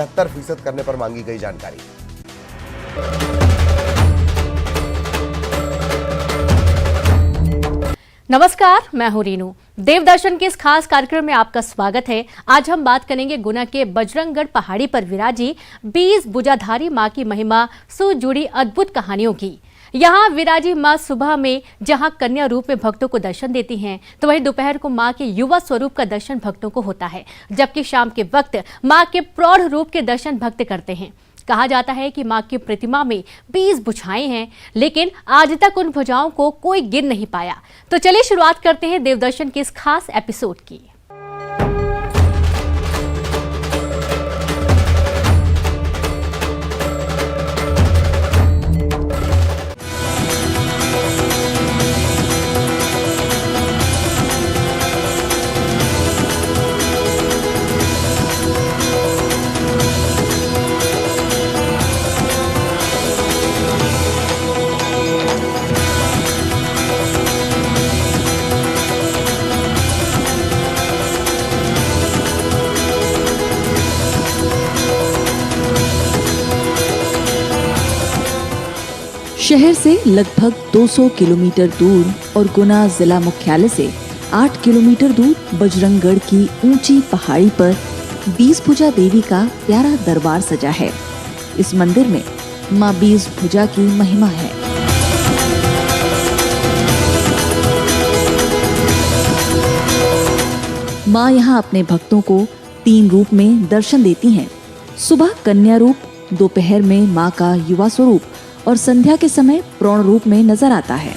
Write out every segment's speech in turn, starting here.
70% करने पर मांगी गई जानकारी। नमस्कार, मैं हूं रीनू। देवदर्शन के इस खास कार्यक्रम में आपका स्वागत है। आज हम बात करेंगे गुना के बजरंगगढ़ पहाड़ी पर विराजी 20 भुजाधारी मां की महिमा से जुड़ी अद्भुत कहानियों की। यहाँ विराजी मां सुबह में जहां कन्या रूप में भक्तों को दर्शन देती हैं, तो वहीं दोपहर को मां के युवा स्वरूप का दर्शन भक्तों को होता है, जबकि शाम के वक्त मां के प्रौढ़ रूप के दर्शन भक्त करते हैं। कहा जाता है कि मां की प्रतिमा में 20 भुजाएं हैं, लेकिन आज तक उन भुजाओं को कोई गिन नहीं पाया। तो चलिए शुरुआत करते हैं देवदर्शन के इस खास एपिसोड की। शहर से लगभग 200 किलोमीटर दूर और गुना जिला मुख्यालय से 8 किलोमीटर दूर बजरंगगढ़ की ऊंची पहाड़ी पर 20 भुजा देवी का प्यारा दरबार सजा है। इस मंदिर में मां 20 भुजा की महिमा है। मां यहाँ अपने भक्तों को 3 रूप में दर्शन देती हैं। सुबह कन्या रूप, दोपहर में मां का युवा स्वरूप और संध्या के समय प्रौढ़ रूप में नजर आता है।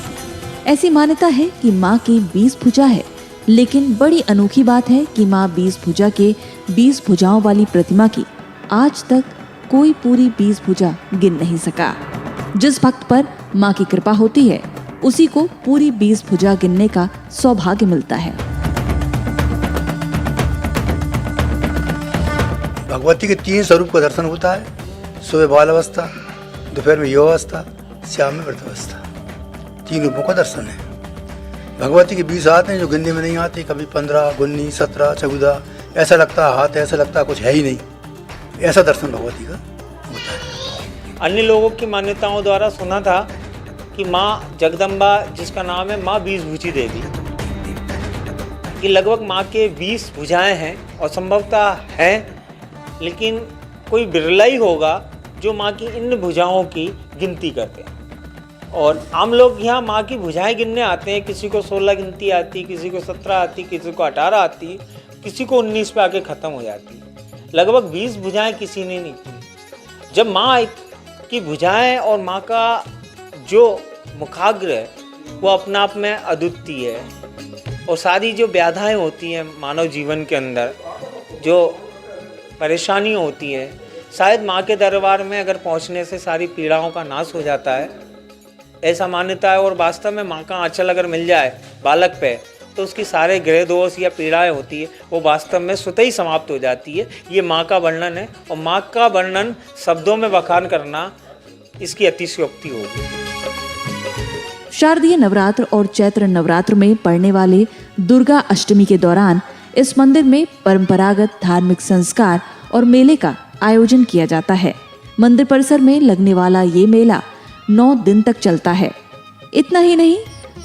ऐसी मान्यता है कि मां की 20 भुजा है, लेकिन बड़ी अनोखी बात है कि मां 20 भुजा के 20 भुजाओं वाली प्रतिमा की आज तक कोई पूरी 20 भुजा गिन नहीं सका। जिस भक्त पर मां की कृपा होती है, उसी को पूरी 20 भुजा गिनने का सौभाग्य मिलता है। भगवती के 3 स्वरूप का दर्शन होता है। सुबह बाल अवस्था, दोपहर में युवा अवस्था, शाम में वृद्ध अवस्था। 3 रूपों का दर्शन है। भगवती के 20 हाथ हैं जो गिनने में नहीं आते। कभी 15, 19, 17, 14 ऐसा लगता है हाथ, ऐसा लगता है कुछ है ही नहीं। ऐसा दर्शन भगवती का होता है। अन्य लोगों की मान्यताओं द्वारा सुना था कि माँ जगदम्बा, जिसका नाम है माँ 20 भुजी देवी, कि लगभग माँ के 20 भुजाएं हैं और संभवतः हैं, लेकिन कोई बिरला ही होगा जो माँ की इन भुजाओं की गिनती करते हैं। और आम लोग यहाँ माँ की भुजाएं गिनने आते हैं। किसी को 16 गिनती आती, किसी को 17 आती, किसी को 18 आती, किसी को 19 पे आके ख़त्म हो जाती। लगभग 20 भुजाएं किसी ने नहीं की। जब माँ की भुजाएं और माँ का जो मुखाग्र है वो अपना आप में अद्वितीय है। और सारी जो व्याधाएँ होती हैं मानव जीवन के अंदर, जो परेशानी होती है, शायद माँ के दरबार में अगर पहुँचने से सारी पीड़ाओं का नाश हो जाता है, ऐसा मान्यता है। और वास्तव में माँ का आंचल अगर मिल जाए बालक पे, तो उसकी सारे ग्रह दोष या पीड़ाएं होती है वो वास्तव में स्वतः ही समाप्त हो जाती है। ये माँ का वर्णन है, और माँ का वर्णन शब्दों में बखान करना इसकी अतिशयोक्ति होगी। शारदीय नवरात्र और चैत्र नवरात्र में पड़ने वाले दुर्गा अष्टमी के दौरान इस मंदिर में परंपरागत धार्मिक संस्कार और मेले का आयोजन किया जाता है। मंदिर परिसर में लगने वाला ये मेला 9 दिन तक चलता है। इतना ही नहीं,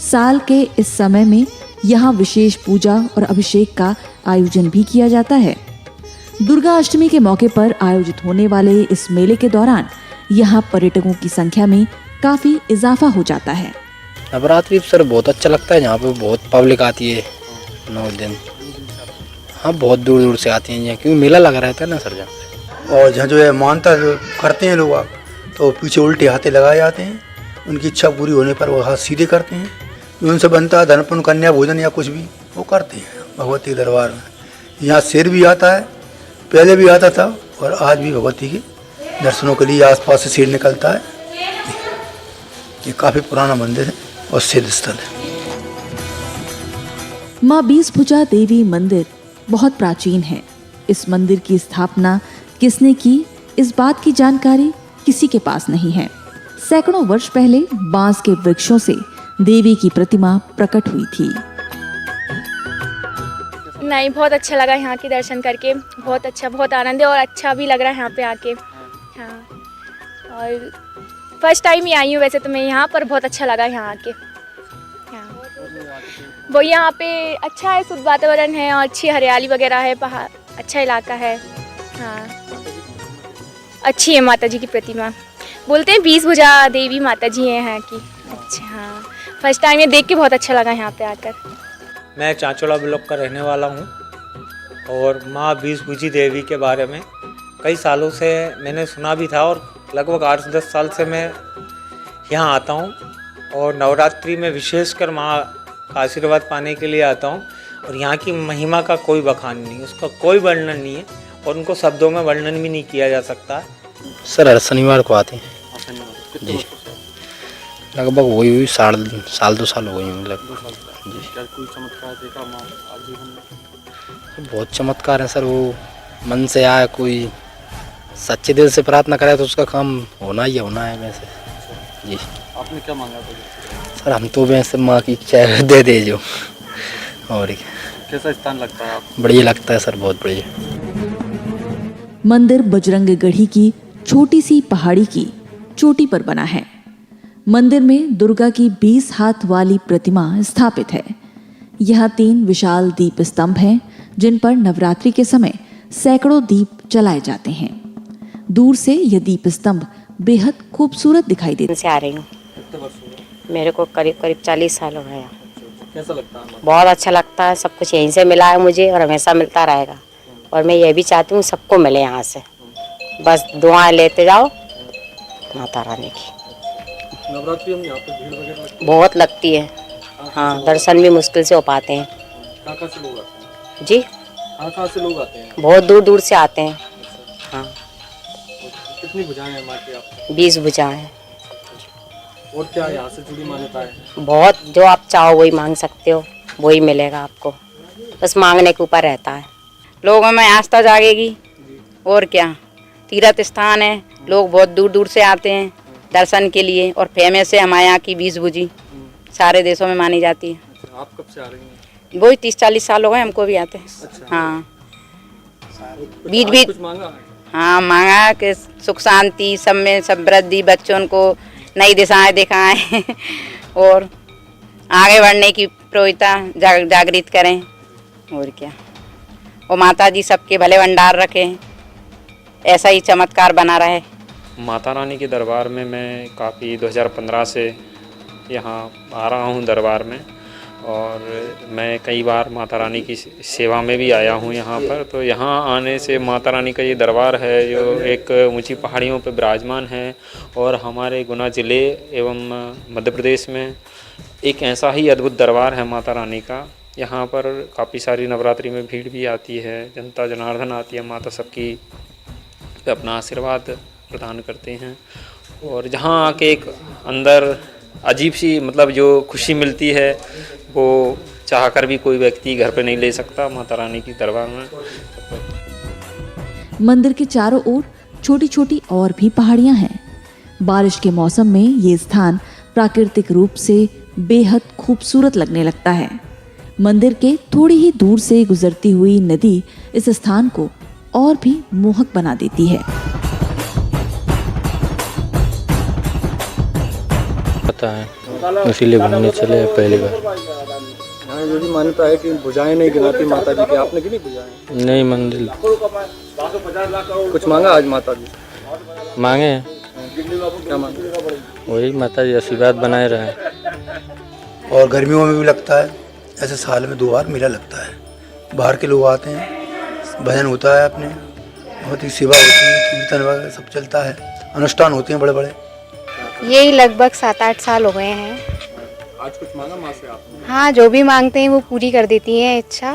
साल के इस समय में यहाँ विशेष पूजा और अभिषेक का आयोजन भी किया जाता है। दुर्गा अष्टमी के मौके पर आयोजित होने वाले इस मेले के दौरान यहाँ पर्यटकों की संख्या में काफी इजाफा हो जाता है। नवरात्रि सर बहुत अच्छा लगता है। यहाँ पे बहुत पब्लिक आती है 9 दिन। हाँ, बहुत दूर दूर से आती हैं यहाँ, क्योंकि मेला लगा रहता है ना सर जहाँ। और जहाँ जो है मानता करते हैं लोग, तो पीछे उल्टे हाथे लगाए जाते हैं। उनकी इच्छा पूरी होने पर वो हाथ सीधे करते हैं। जो उनसे बनता है धनपुन, कन्या भोजन या कुछ भी, वो करते हैं भगवती के दरबार में। यहाँ शेर भी आता है, पहले भी आता था और आज भी भगवती के दर्शनों के लिए आसपास से शेर निकलता है। ये काफ़ी पुराना मंदिर है और सिद्ध स्थल है। माँ 20 भुजा देवी मंदिर बहुत प्राचीन है। इस मंदिर की स्थापना किसने की, इस बात की जानकारी किसी के पास नहीं है। सैकड़ों वर्ष पहले बांस के वृक्षों से देवी की प्रतिमा प्रकट हुई थी। नहीं, बहुत अच्छा लगा यहाँ के दर्शन करके, बहुत अच्छा, बहुत आनंद है और अच्छा भी लग रहा है यहाँ पे आके। हाँ, और फर्स्ट टाइम ही आई हूँ वैसे तो मैं यहाँ पर, बहुत अच्छा लगा यहाँ आके। हाँ, वो यहाँ पे अच्छा है, शुद्ध वातावरण है और अच्छी हरियाली वगैरह है, पहाड़, अच्छा इलाका है। हाँ, अच्छी है माता जी की प्रतिमा, बोलते हैं 20 भुजा देवी माता जी हैं यहाँ की। अच्छा, हाँ, फर्स्ट टाइम ये देख के बहुत अच्छा लगा यहाँ पे आकर। मैं चांचोला ब्लॉक का रहने वाला हूँ और माँ 20 भुजी देवी के बारे में कई सालों से मैंने सुना भी था और लगभग 8-10 साल से मैं यहाँ आता हूँ और नवरात्रि में विशेषकर माँ का आशीर्वाद पाने के लिए आता हूँ। और यहाँ की महिमा का कोई बखान नहीं, उसका कोई वर्णन नहीं है और उनको शब्दों में वर्णन भी नहीं किया जा सकता। सर हर शनिवार को आते हैं जी, लगभग वही हुई साल 2 साल हो गई हैं लगभग जी। कोई चमत्कार देखा आप जीवन में? बहुत चमत्कार है सर, वो मन से आए, कोई सच्चे दिल से प्रार्थना करे तो उसका काम होना ही होना है वैसे जी। आपने क्या मांगा था? सर हम तो वैसे माँ की इच्छा है दे दे जो, और कैसा स्थान लगता है आपको? बढ़िया लगता है सर, बहुत बढ़िया। मंदिर बजरंगगढ़ी की छोटी सी पहाड़ी की चोटी पर बना है। मंदिर में दुर्गा की 20 हाथ वाली प्रतिमा स्थापित है। यहाँ 3 विशाल दीप स्तंभ हैं, जिन पर नवरात्रि के समय सैकड़ों दीप जलाए जाते हैं। दूर से यह दीप स्तंभ बेहद खूबसूरत दिखाई देते से आ रही हूँ। मेरे को करीब 40 साल हो गए। कैसा लगता है? बहुत अच्छा लगता है, सब कुछ यहीं से मिला है मुझे और हमेशा मिलता रहेगा। और मैं ये भी चाहती हूँ सबको मिले यहाँ से, बस दुआएं लेते जाओ माता रानी की। नवरात्रि में यहाँ पे भीड़ वगैरह लगती बहुत लगती है। हाँ, दर्शन भी मुश्किल से हो पाते हैं। कहाँ से लोग आते हैं? जी, कहाँ से लोग आते हैं? बहुत दूर दूर से आते हैं। हाँ, कितनी भुजाएं हैं माँ की आपको? 20 भुजाएं। और क्या यहाँ से जुड़ी मान्यता है? बहुत, जो आप चाहो वही मांग सकते हो, वही मिलेगा आपको, बस मांगने के ऊपर रहता है। लोगों में आस्था जागेगी और क्या, तीर्थ स्थान है, लोग बहुत दूर दूर से आते हैं दर्शन के लिए और फेमस है हमारे यहाँ की 20 भुजी, सारे देशों में मानी जाती है। आप कब से आ रही हैं? वही 30-40 साल हो गए हमको भी आते हैं। अच्छा। हाँ, बीच बीच कुछ मांगा है? हाँ, मांगा कि सुख शांति सब में समृद्धि, बच्चों को नई दिशाएं दिखाएं और आगे बढ़ने की प्रोत्साह जागृत करें, और क्या, और माता जी सबके भले भंडार रखें, ऐसा ही चमत्कार बना रहे। माता रानी के दरबार में मैं काफ़ी 2015 से यहाँ आ रहा हूँ दरबार में, और मैं कई बार माता रानी की सेवा में भी आया हूँ यहाँ पर। तो यहाँ आने से माता रानी का ये दरबार है जो एक ऊंची पहाड़ियों पर विराजमान है, और हमारे गुना ज़िले एवं मध्य प्रदेश में एक ऐसा ही अद्भुत दरबार है माता रानी का। यहाँ पर काफ़ी सारी नवरात्रि में भीड़ भी आती है, जनता जनार्दन आती है, माता सबकी अपना आशीर्वाद प्रदान करते हैं। और जहाँ आके एक अंदर अजीब सी मतलब जो खुशी मिलती है वो चाहकर भी कोई व्यक्ति घर पे नहीं ले सकता माता रानी की दरबार में। मंदिर के चारों ओर छोटी छोटी और भी पहाड़ियां हैं। बारिश के मौसम में ये स्थान प्राकृतिक रूप से बेहद खूबसूरत लगने लगता है। मंदिर के थोड़ी ही दूर से गुजरती हुई नदी इस स्थान को और भी मोहक बना देती है। पता है, इसीलिए घूमने चले पहली बार। यहाँ ये भी मान्यता है कि भुजाएं नहीं गिनाती माता जी की, आपने गिनी भुजाएं? नहीं, मंदिर कुछ मांगा आज माता जी? मांगे, क्या मांगे? वही माता जी आशीर्वाद बनाए रहे। और गर्मियों में भी लगता है, ऐसे साल में 2 बार मेला लगता है। बाहर के लोग आते हैं, भजन होता है, अपने बहुत ही सेवा होती है, कीर्तन वगैरह सब चलता है, अनुष्ठान होते हैं बड़े बड़े। यही लगभग 7-8 साल हो गए हैं। आज कुछ मांगा माँ से आपने? हाँ, जो भी मांगते हैं वो पूरी कर देती हैं इच्छा,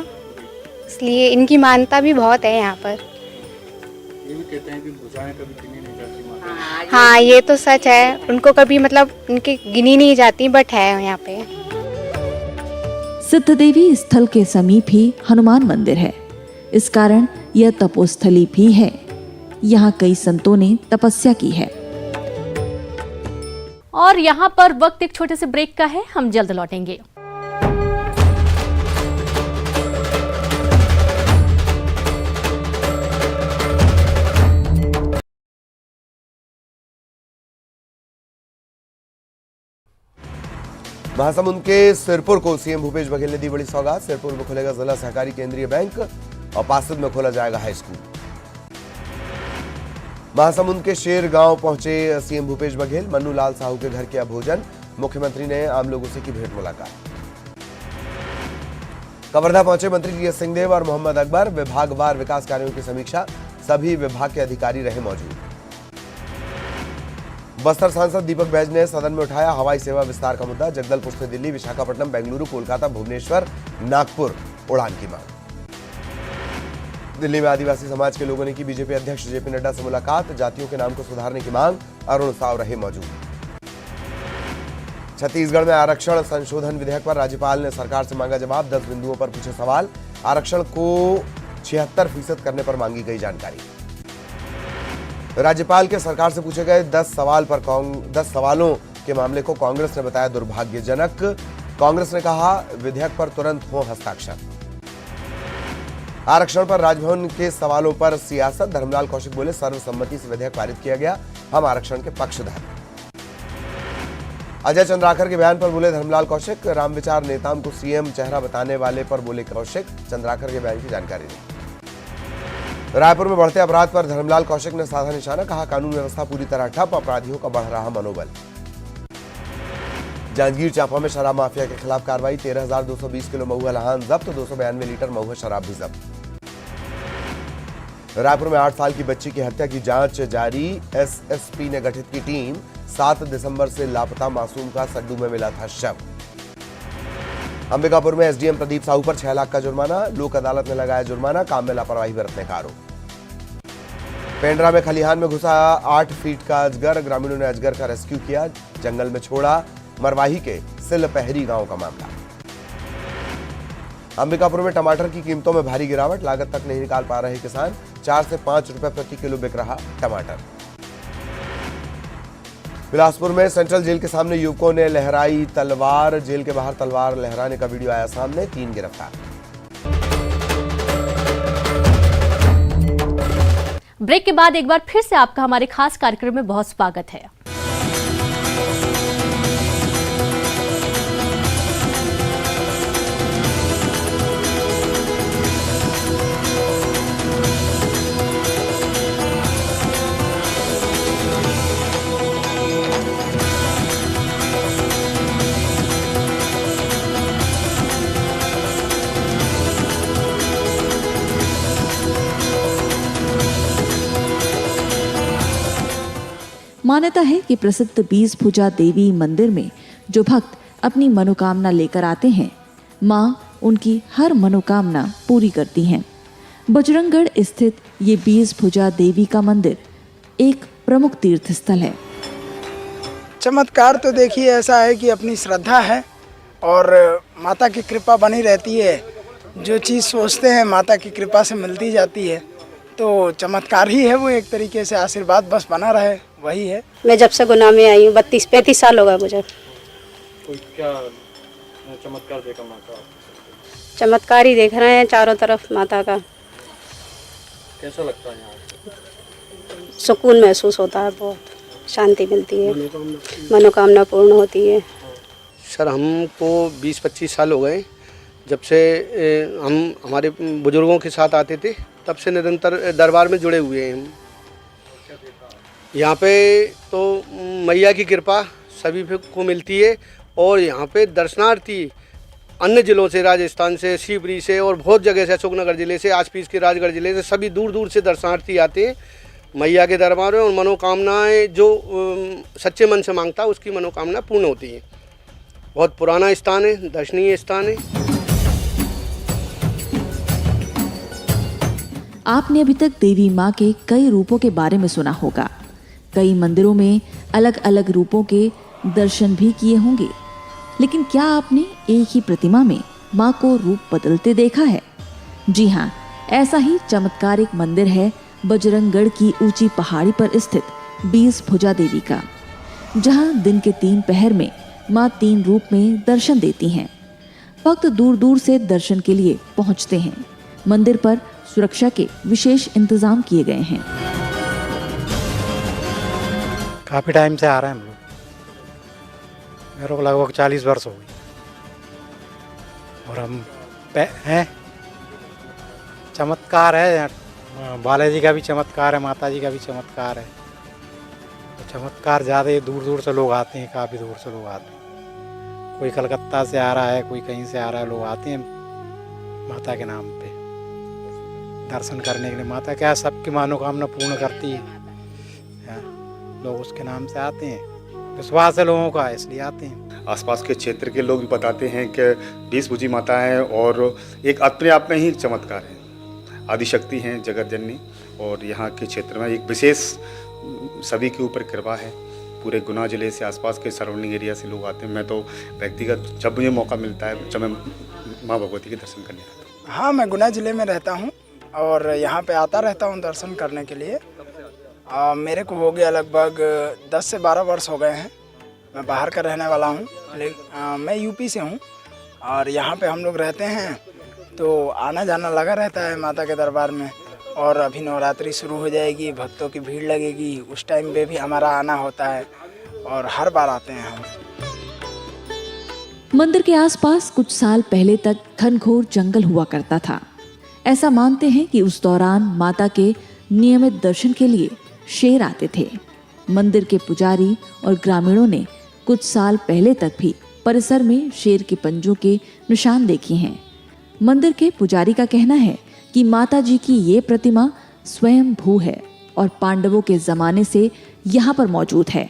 इसलिए इनकी मान्यता भी बहुत है यहाँ पर। ये भी कहते हैं कि भुजाएं कभी गिनी नहीं जाती माता। हाँ, ये तो सच है, उनको कभी मतलब इनकी गिनी नहीं जाती, बट है यहाँ पे। सिद्धदेवी स्थल के समीप ही हनुमान मंदिर है। इस कारण यह तपोस्थली भी है। यहाँ कई संतों ने तपस्या की है। और यहाँ पर वक्त एक छोटे से ब्रेक का है, हम जल्द लौटेंगे। महासमुंद के सिरपुर को सीएम भूपेश बघेल ने दी बड़ी सौगात। सिरपुर में खुलेगा जिला सहकारी केंद्रीय बैंक और पासद में खोला जाएगा हाई स्कूल। महासमुंद के शेर गांव पहुंचे सीएम भूपेश बघेल। मन्नू लाल साहू के घर किया भोजन। मुख्यमंत्री ने आम लोगों से की भेंट मुलाकात। कवर्धा पहुंचे मंत्री टीएस सिंहदेव और मोहम्मद अकबर। विभागवार विकास कार्यों की समीक्षा। सभी विभाग के अधिकारी रहे मौजूद। बस्तर सांसद दीपक बैज ने सदन में उठाया हवाई सेवा विस्तार का मुद्दा। जगदलपुर से दिल्ली, विशाखापट्टनम, बेंगलुरु, कोलकाता, भुवनेश्वर, नागपुर उड़ान की मांग। दिल्ली में आदिवासी समाज के लोगों ने की बीजेपी अध्यक्ष जेपी नड्डा से मुलाकात। जातियों के नाम को सुधारने की मांग। अरुण साव रहे मौजूद। छत्तीसगढ़ में आरक्षण संशोधन विधेयक पर राज्यपाल ने सरकार से मांगा जवाब। 10 बिंदुओं पर पूछे सवाल। आरक्षण को 76% करने पर मांगी गई जानकारी। राज्यपाल के सरकार से पूछे गए 10 सवालों के मामले को कांग्रेस ने बताया दुर्भाग्यजनक। कांग्रेस ने कहा विधेयक पर तुरंत हो हस्ताक्षर। आरक्षण पर राजभवन के सवालों पर सियासत। धर्मलाल कौशिक बोले सर्वसम्मति से विधेयक पारित किया गया। हम आरक्षण के पक्षधर। अजय चंद्राकर के बयान पर बोले धर्मलाल कौशिक। रामविचार नेताओं को सीएम चेहरा बताने वाले पर बोले कौशिक। चंद्राकर के बयान की जानकारी दी। रायपुर में बढ़ते अपराध पर धर्मलाल कौशिक ने साधा निशाना। कहा कानून व्यवस्था पूरी तरह ठप। अपराधियों का बढ़ रहा मनोबल। जांजगीर चांपा में शराब माफिया के खिलाफ कार्रवाई। 13,220 किलो महुआ लहान जब्त। 292 लीटर महुआ शराब भी जब्त। रायपुर में 8 साल की बच्ची की हत्या की जांच जारी। एसएसपी ने गठित की टीम। 7 दिसंबर से लापता मासूम का सड्डू में मिला था शव। अंबिकापुर में एसडीएम प्रदीप साहू पर 6 लाख का जुर्माना। लोक अदालत ने लगाया जुर्माना। काम में लापरवाही बरतने का आरोप। पेंड्रा में खलिहान में घुसा 8 फीट का अजगर। ग्रामीणों ने अजगर का रेस्क्यू किया, जंगल में छोड़ा। मरवाही के सिलपहरी गांव का मामला। अंबिकापुर में टमाटर की कीमतों में भारी गिरावट। लागत तक नहीं निकाल पा रहे किसान। 4 से 5 रुपए प्रति किलो बिक रहा टमाटर। बिलासपुर में सेंट्रल जेल के सामने युवकों ने लहराई तलवार। जेल के बाहर तलवार लहराने का वीडियो आया सामने। 3 गिरफ्तार। ब्रेक के बाद एक बार फिर से आपका हमारे खास कार्यक्रम में बहुत स्वागत है। मान्यता है कि प्रसिद्ध 20 भुजा देवी मंदिर में जो भक्त अपनी मनोकामना लेकर आते हैं, मां उनकी हर मनोकामना पूरी करती हैं। बजरंगगढ़ स्थित ये 20 भुजा देवी का मंदिर एक प्रमुख तीर्थ स्थल है। चमत्कार तो देखिए ऐसा है कि अपनी श्रद्धा है और माता की कृपा बनी रहती है। जो चीज़ सोचते हैं माता की कृपा से मिलती जाती है। तो चमत्कार ही है वो, एक तरीके से आशीर्वाद बस बना रहे वही है। मैं जब से गुना में आई हूँ 32-35 साल हो गए मुझे। तो क्या चमत्कार देखा माता? चमत्कार ही देख रहे हैं चारों तरफ माता का। कैसा लगता है यहाँ? सुकून महसूस होता है, बहुत शांति मिलती है, मनोकामना पूर्ण होती है। सर हमको 20-25 साल हो गए जब से हम हमारे बुजुर्गों के साथ आते थे, तब से निरंतर दरबार में जुड़े हुए हैं हम। यहाँ पे तो मैया की कृपा सभी को मिलती है और यहाँ पे दर्शनार्थी अन्य जिलों से, राजस्थान से, शिवपुरी से और बहुत जगह से, अशोकनगर जिले से, आसपास के राजगढ़ जिले से सभी दूर दूर से दर्शनार्थी आते हैं मैया के दरबार में और मनोकामनाएं जो सच्चे मन से मांगता है उसकी मनोकामना पूर्ण होती है। बहुत पुराना स्थान है, दर्शनीय स्थान है। आपने अभी तक देवी माँ के कई रूपों के बारे में सुना होगा। कई मंदिरों में अलग अलग रूपों के दर्शन भी किए होंगे, लेकिन क्या आपने एक ही प्रतिमा में माँ को रूप बदलते देखा है? जी हाँ, ऐसा ही चमत्कारिक मंदिर है बजरंगगढ़ की ऊंची पहाड़ी पर स्थित 20 भुजा देवी का, जहाँ दिन के 3 पहर में माँ 3 रूप में दर्शन देती हैं। भक्त दूर दूर से दर्शन के लिए पहुँचते हैं। मंदिर पर सुरक्षा के विशेष इंतजाम किए गए हैं। काफ़ी टाइम से आ रहे हैं हम लोग, मेरे को लगभग 40 वर्ष हो गए। और हम हैं चमत्कार है, बालाजी का भी चमत्कार है, माता जी का भी चमत्कार है। तो चमत्कार ज़्यादा दूर दूर से लोग आते हैं, काफ़ी दूर से लोग आते हैं। कोई कलकत्ता से आ रहा है, कोई कहीं से आ रहा है, लोग आते हैं माता के नाम पे दर्शन करने के लिए। माता क्या सबकी मनोकामना पूर्ण करती है, लोग उसके नाम से आते हैं, विश्वास है लोगों का, इसलिए आते हैं। आसपास के क्षेत्र के लोग भी बताते हैं कि 20 भुजी माता है और एक अपने आप में ही एक चमत्कार है, आदिशक्ति हैं, जगत जननी। और यहाँ के क्षेत्र में एक विशेष सभी के ऊपर कृपा है। पूरे गुना जिले से आसपास के सराउंडिंग एरिया से लोग आते हैं। मैं तो व्यक्तिगत जब मुझे मौका मिलता है जब मैं माँ भगवती के दर्शन करने आता हूँ। हाँ, मैं गुना ज़िले में रहता हूँ और यहाँ पे आता रहता हूँ दर्शन करने के लिए। मेरे को हो गया लगभग 10 से 12 वर्ष हो गए हैं। मैं बाहर का रहने वाला हूँ, मैं यूपी से हूँ और यहाँ पे हम लोग रहते हैं तो आना जाना लगा रहता है माता के दरबार में। और अभी नवरात्रि शुरू हो जाएगी, भक्तों की भीड़ लगेगी, उस टाइम पे भी हमारा आना होता है और हर बार आते हैं हम। मंदिर के आसपास कुछ साल पहले तक घनघोर जंगल हुआ करता था। ऐसा मानते हैं कि उस दौरान माता के नियमित दर्शन के लिए शेर आते थे। मंदिर के पुजारी और ग्रामीणों ने कुछ साल पहले तक भी परिसर में शेर के पंजों के निशान देखे हैं। मंदिर के पुजारी का कहना है कि माता जी की ये प्रतिमा स्वयं भू है और पांडवों के जमाने से यहाँ पर मौजूद है।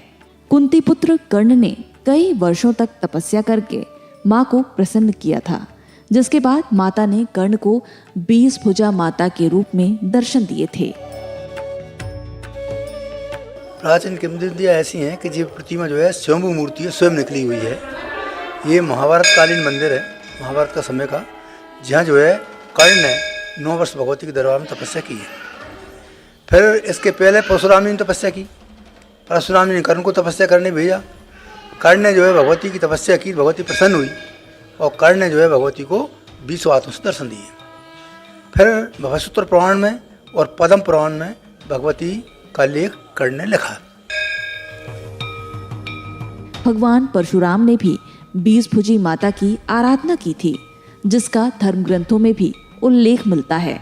कुंती पुत्र कर्ण ने कई वर्षों तक तपस्या करके माँ को प्रसन्न किया था, जिसके बाद माता ने कर्ण को 20 भुजा माता के रूप में दर्शन दिए थे। प्राचीन किंवदंतियाँ ऐसी हैं कि ये प्रतिमा जो है स्वयंभू मूर्ति है, स्वयं निकली हुई है। ये महाभारत कालीन मंदिर है, महाभारत का समय का, जहाँ जो है कर्ण ने 9 वर्ष भगवती के दरबार में तपस्या की है। फिर इसके पहले परशुराम ने तपस्या की, परशुराम ने कर्ण को तपस्या करने भेजा। कर्ण ने जो है भगवती की तपस्या की, भगवती प्रसन्न हुई और कर्ण ने जो है भगवती को 20 हाथों से दर्शन दिए। फिर भवसूत्र पुराण में और पद्म पुराण में भगवती का लेख कर्ण ने लिखा। भगवान परशुराम ने भी 20 भुजी माता की आराधना की थी, जिसका धर्म ग्रंथों में भी उल्लेख मिलता है।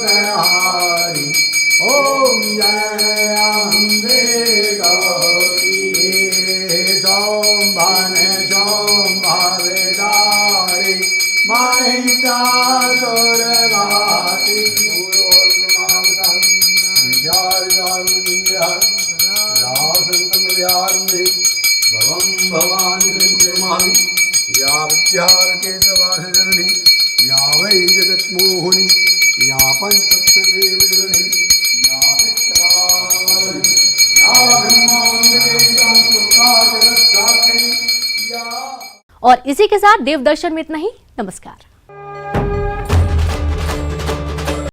हरि ओम जय अम्बे गौरी सोमवाने सोमवारे दारी महिता दुर्गाति भवं भवानी निर्माणि या विद्याकेशवासजननी या वै जगन्मोहिनी या पंचदेवजननी या विक्रावली या ब्रह्मांडे जगत्साक्षी या। और इसी के साथ देव दर्शन में इतना ही। नमस्कार।